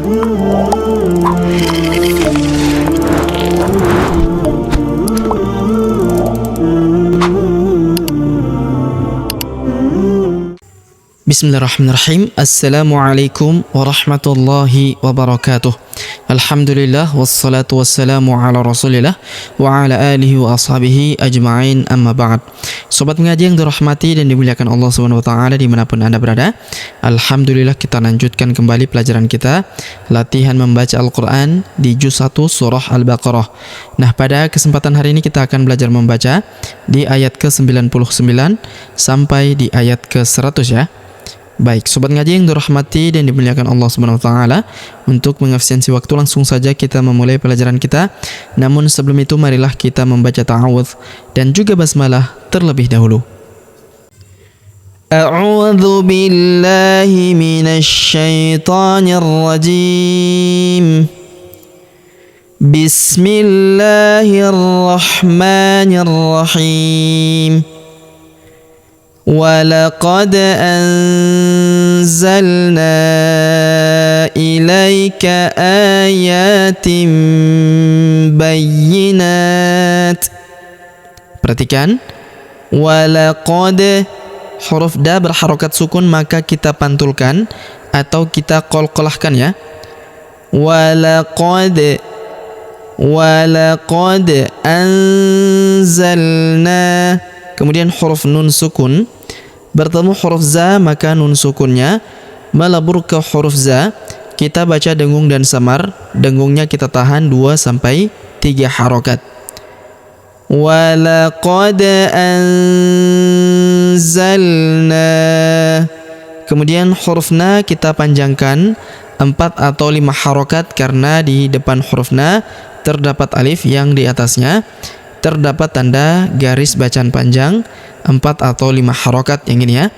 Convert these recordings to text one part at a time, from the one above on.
Bismillahirrahmanirrahim. Assalamualaikum warahmatullahi wabarakatuh. Alhamdulillah wassalatu wassalamu ala rasulillah wa ala alihi wa ashabihi ajma'in, amma ba'd. Sobat mengaji yang dirahmati dan dimuliakan Allah Subhanahu wa taala dimanapun Anda berada, alhamdulillah kita lanjutkan kembali pelajaran kita latihan membaca Al-Qur'an di juz 1 surah Al-Baqarah. Nah, pada kesempatan hari ini kita akan belajar membaca di ayat ke-99 sampai di ayat ke-100 ya. Baik, sobat ngaji yang dirahmati dan dimuliakan Allah Subhanahu wa taala, untuk mengefisiensi waktu langsung saja kita memulai pelajaran kita. Namun sebelum itu marilah kita membaca ta'awudz dan juga basmalah terlebih dahulu. A'udzu billahi minasy syaithanir rajim. Bismillahirrahmanirrahim. وَلَقَدْ أَنزَلْنَا إِلَيْكَ آيَاتٍ بَيِّنَاتٍ. Perhatikan, وَلَقَدْ, huruf da berharokat sukun maka kita pantulkan atau kita qalqalahkan ya. وَلَقَدْ أَنزَلْنَا, kemudian huruf nun sukun bertemu huruf za, maka nun sukunnya melebur ke huruf za. Kita baca dengung dan samar. Dengungnya kita tahan 2-3 harokat. Walaqad anzalna, kemudian huruf na kita panjangkan 4 atau 5 harokat karena di depan huruf na terdapat alif yang di atasnya terdapat tanda garis bacaan panjang 4 atau 5 harokat yang ini ya.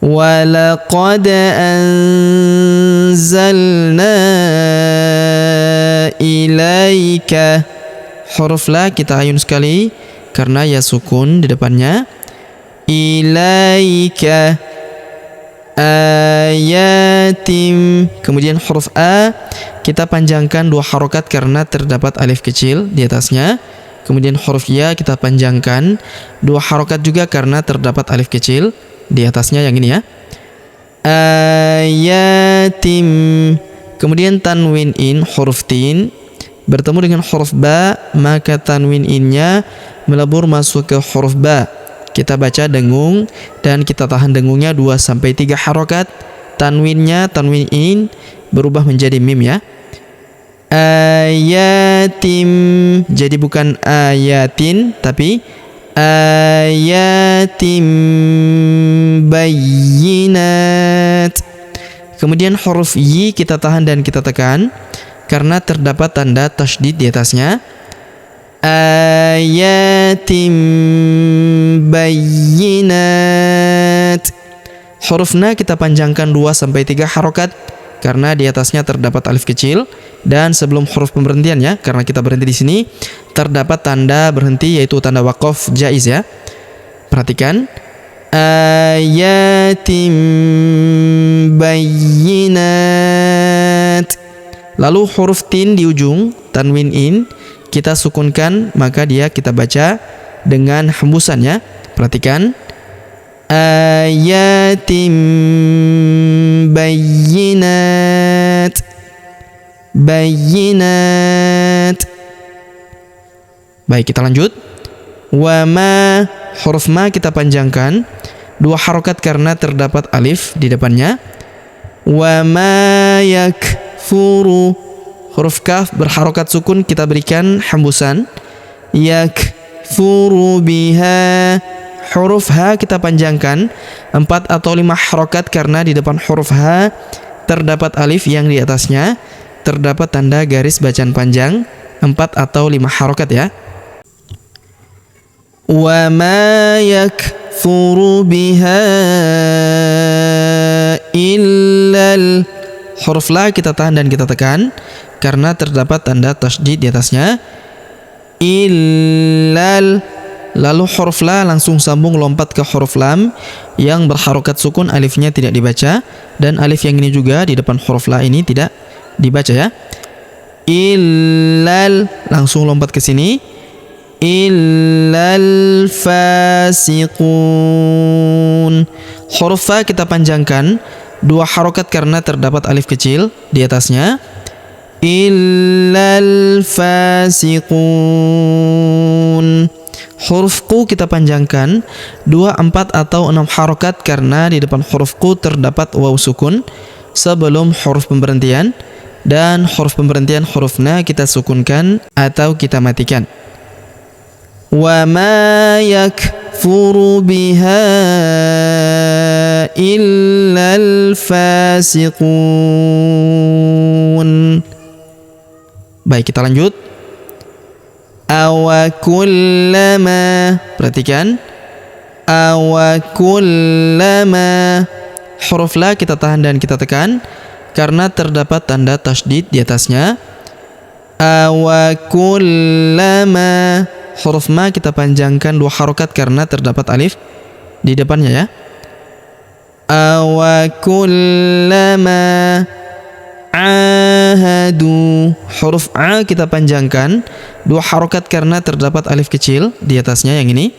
Walaqad anzalna ilaika, huruf la kita ayun sekali karena ya sukun di depannya. Ilaika ayatim, kemudian huruf a kita panjangkan 2 harokat karena terdapat alif kecil di atasnya. Kemudian huruf ya kita panjangkan 2 harokat juga karena terdapat alif kecil di atasnya yang ini ya. Ayatim, kemudian tanwin in, huruf tin bertemu dengan huruf ba, maka tanwin innya melebur masuk ke huruf ba. Kita baca dengung dan kita tahan dengungnya 2-3 harokat. Tanwinnya, tanwin in berubah menjadi mim ya. Ayatim, jadi bukan ayatin tapi ayatim bayyinat. Kemudian huruf yi kita tahan dan kita tekan karena terdapat tanda tasydid di atasnya. Ayatim bayyinat. Huruf na kita panjangkan 2-3 harokat karena di atasnya terdapat alif kecil, dan sebelum huruf pemberhentian ya, karena kita berhenti di sini terdapat tanda berhenti yaitu tanda waqaf jaiz ya. Perhatikan, ayatim bayyinat. Lalu huruf tin di ujung tanwin in kita sukunkan, maka dia kita baca dengan hembusan ya. Perhatikan, ayatim bayyinat, bayyinat. Baik, kita lanjut. Wa ma, huruf ma kita panjangkan 2 harokat karena terdapat alif di depannya. Wa ma yakfuru, huruf kaf berharokat sukun kita berikan hembusan. Yakfuru biha, huruf ha kita panjangkan 4 atau 5 harokat karena di depan huruf ha terdapat alif yang di atasnya terdapat tanda garis bacaan panjang 4 atau 5 harokat ya. Wa ma yakfuru biha illal, huruf la kita tahan dan kita tekan karena terdapat tanda tasydid di atasnya. Illal, lalu huruf la langsung sambung lompat ke huruf lam yang berharokat sukun, alifnya tidak dibaca, dan alif yang ini juga di depan huruf la ini tidak dibaca ya. Illal, langsung lompat ke sini. Illal fasiqun. Huruf fa kita panjangkan 2 harokat karena terdapat alif kecil di atasnya. Illal fasiqun. Huruf ku kita panjangkan 2, 4 atau 6 harokat karena di depan huruf ku terdapat waw sukun sebelum huruf pemberhentian, dan huruf pemberhentian huruf na kita sukunkan atau kita matikan. Wa ma yakfuru biha illal fasiqun. Baik, kita lanjut. Awakullama, perhatikan. Awakullama. Huruf la kita tahan dan kita tekan karena terdapat tanda tasydid di atasnya. Awakullama. Huruf ma kita panjangkan 2 harokat karena terdapat alif di depannya ya. Awakullama ahadu. Huruf a kita panjangkan 2 harokat karena terdapat alif kecil di atasnya yang ini.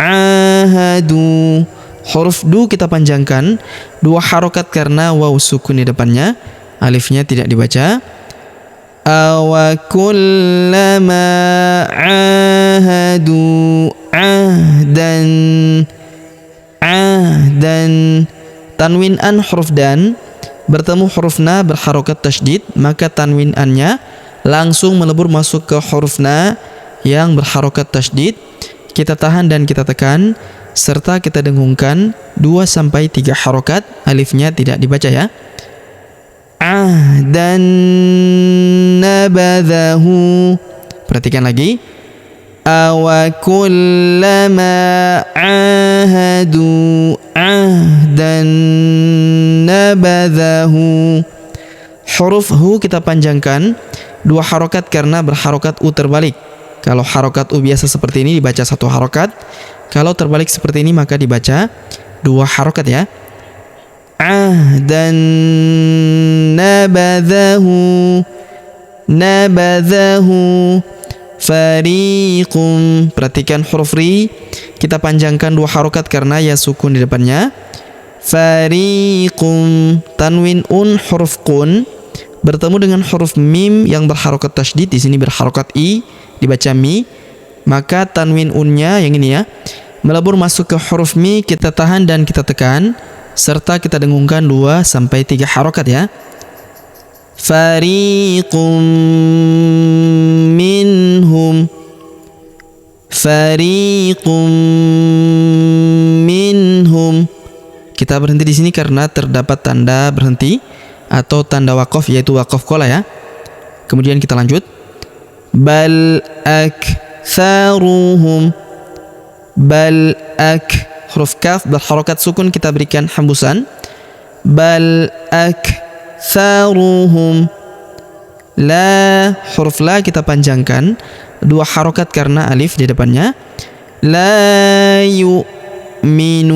Ahadu. Huruf du kita panjangkan 2 harokat karena waw sukun di depannya, alifnya tidak dibaca. Awakullama ahadu ahdan. Ahdan. Tanwin an huruf dan bertemu huruf na berharokat tasydid, maka tanwin an-nya langsung melebur masuk ke huruf na yang berharokat tasydid. Kita tahan dan kita tekan serta kita dengungkan 2-3 harokat, alifnya tidak dibaca ya. Ahdan nabadhahu. Perhatikan lagi. Awakullama ahadu ahdan nabadhahu. Huruf hu kita panjangkan 2 harokat karena berharokat u terbalik. Kalau harokat u biasa seperti ini dibaca 1 harokat, kalau terbalik seperti ini maka dibaca 2 harokat ya. Ahdan nabadhahu. Nabadhahu fariqum. Perhatikan huruf ri kita panjangkan 2 harokat karena ya sukun di depannya. Fariqum. Tanwin un huruf kun bertemu dengan huruf mim yang berharokat tasydid, di sini berharokat i, dibaca mi, maka tanwin unnya yang ini ya melebur masuk ke huruf mi, kita tahan dan kita tekan serta kita dengungkan 2-3 harokat ya. Fariqum minhum. Fariqum minhum. Kita berhenti di sini karena terdapat tanda berhenti atau tanda waqaf, yaitu waqaf qola ya. Kemudian kita lanjut. Bal aktsaruhum. Bal ak. Huruf kaf berharokat sukun kita berikan hembusan. Bal aktsaruhum. La. Huruf la kita panjangkan 2 harokat karena alif di depannya. La yu'minun.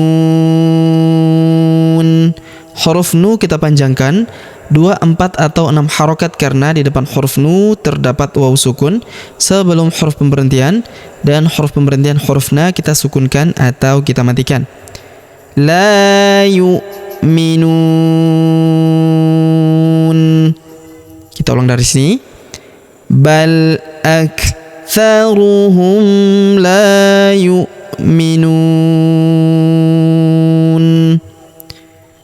Huruf nu kita panjangkan 2, 4 atau 6 harokat karena di depan huruf nu terdapat waw sukun sebelum huruf pemberhentian, dan huruf pemberhentian huruf na kita sukunkan atau kita matikan. La yu'minun. Kita ulang dari sini. Bal aktsaruhum la yu'minun.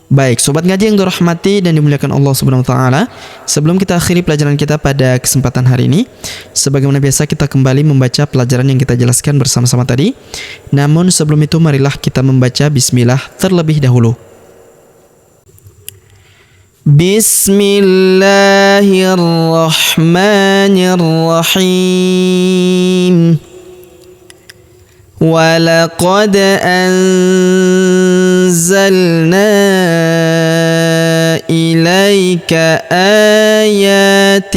Baik, sobat ngaji yang dirahmati dan dimuliakan Allah Subhanahu wa taala, sebelum kita akhiri pelajaran kita pada kesempatan hari ini, sebagaimana biasa kita kembali membaca pelajaran yang kita jelaskan bersama-sama tadi. Namun sebelum itu marilah kita membaca bismillah terlebih dahulu. Bismillahirrahmanirrahim. وَلَقَدْ أَنزَلْنَا إِلَيْكَ آيَاتٍ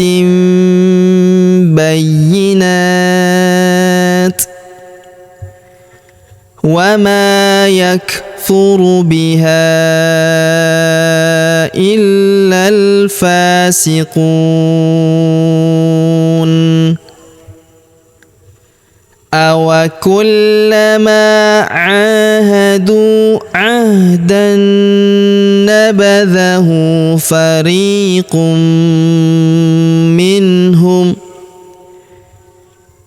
بَيِّنَاتٍ. وما يكفر بها إلا الفاسقون أوكلما عاهدوا عهدا نبذه فريق منهم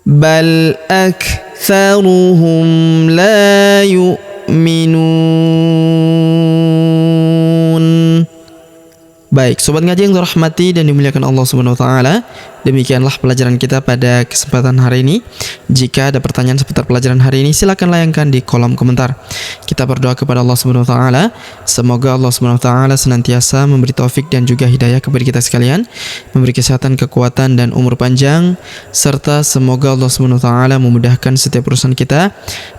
بل أكثرهم لا يؤمنون. Baik, sobat ngaji yang dirahmati dan dimuliakan Allah Subhanahu wa taala, demikianlah pelajaran kita pada kesempatan hari ini. Jika ada pertanyaan seputar pelajaran hari ini, silakan layangkan di kolom komentar. Kita berdoa kepada Allah Subhanahu wa taala, semoga Allah Subhanahu wa taala senantiasa memberi taufik dan juga hidayah kepada kita sekalian, memberi kesehatan, kekuatan dan umur panjang, serta semoga Allah Subhanahu wa taala memudahkan setiap urusan kita,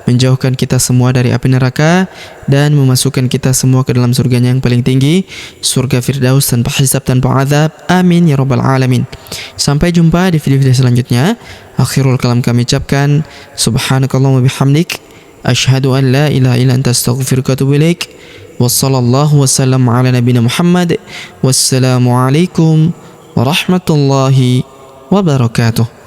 menjauhkan kita semua dari api neraka dan memasukkan kita semua ke dalam surganya yang paling tinggi, surga Firdaus tanpa hisab, tanpa azab. Amin ya rabbal alamin. Sampai jumpa di video-video selanjutnya. Akhirul kalam kami ucapkan subhanakallahumma bihamdik asyhadu an la ilaha illa anta astaghfiruka wa atubu ilaik. Wassallallahu wasallam ala nabiyina Muhammad. Wassalamu alaikum warahmatullahi wabarakatuh.